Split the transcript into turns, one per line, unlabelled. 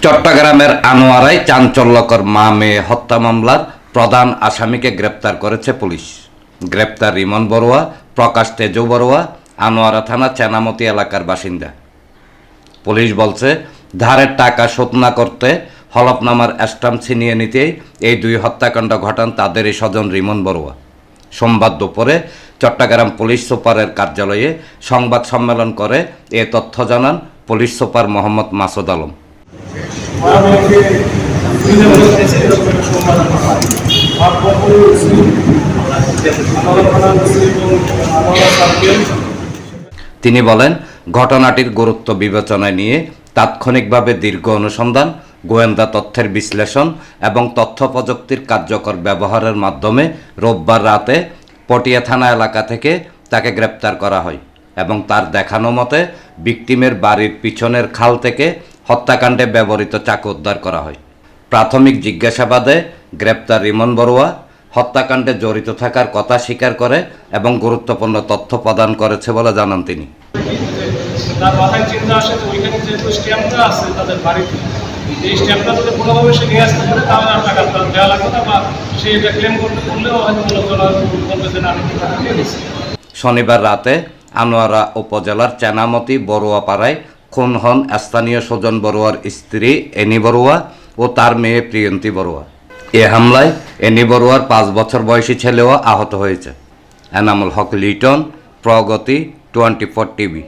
চট্টগ্রামের আনোয়ারায় চাঞ্চল্যকর মা মেয়ে হত্যা মামলার প্রধান আসামিকে গ্রেপ্তার করেছে পুলিশ। গ্রেপ্তার রিমন বড়ুয়া, প্রকাশ তেজু বড়ুয়া আনোয়ারা থানা চেনামতি এলাকার বাসিন্দা। পুলিশ বলছে, ধারের টাকা শোধ না করতে হলফনামার স্ট্যাম্প ছিনিয়ে নিতেই এই দুই হত্যাকাণ্ড ঘটান তাদেরই স্বজন রিমন বড়ুয়া। সোমবার দুপুরে চট্টগ্রাম পুলিশ সুপারের কার্যালয়ে সংবাদ সম্মেলন করে এ তথ্য জানান পুলিশ সুপার মোহাম্মদ মাসুদ আলম। তিনি বলেন, ঘটনাটির গুরুত্ব বিবেচনায় নিয়ে তাৎক্ষণিকভাবে দীর্ঘ অনুসন্ধান, গোয়েন্দা তথ্যের বিশ্লেষণ এবং তথ্য প্রযুক্তির কার্যকর ব্যবহারের মাধ্যমে রোববার রাতে পটিয়া থানা এলাকা থেকে তাকে গ্রেপ্তার করা হয় এবং তার দেখানো মতে ভিকটিমের বাড়ির পিছনের খাল থেকে হত্যাকাণ্ডে ব্যবহৃত চাকু উদ্ধার করা হয়। প্রাথমিক জিজ্ঞাসাবাদে গ্রেপ্তার রিমন বড়ুয়া হত্যাকাণ্ডে জড়িত থাকার কথা স্বীকার করে এবং গুরুত্বপূর্ণ তথ্য প্রদান করেছে বলে জানান তিনি।
তার মাথায় চিন্তা আসে যে ওইখানে যেহেতু স্ট্যাম্পটা আছে তাদের বাড়িতে, এই স্ট্যাম্পটা যদি কোনোভাবে সে নিয়ে আসতে পারে তাহলে আর টাকা দেওয়া লাগবে না, বা সে এটা ক্লেম করতে করলেও হয়তো লোকজন বলতেছে না আমি টাকা দিয়ে দিচ্ছি।
শনিবার রাতে আনোয়ারা উপজেলার চেনামতি বড়ুয়াপাড়ায় খুন হন স্থানীয় সুজন বড়ুয়ার স্ত্রী এনি বড়ুয়া ও তার মেয়ে প্রিয়ন্তী বড়ুয়া। এ হামলায় এনি বড়ুয়ার 5 বছর বয়সী ছেলেও আহত হয়েছে। এনামুল হক লিটন, প্রগতি, 24 টিভি।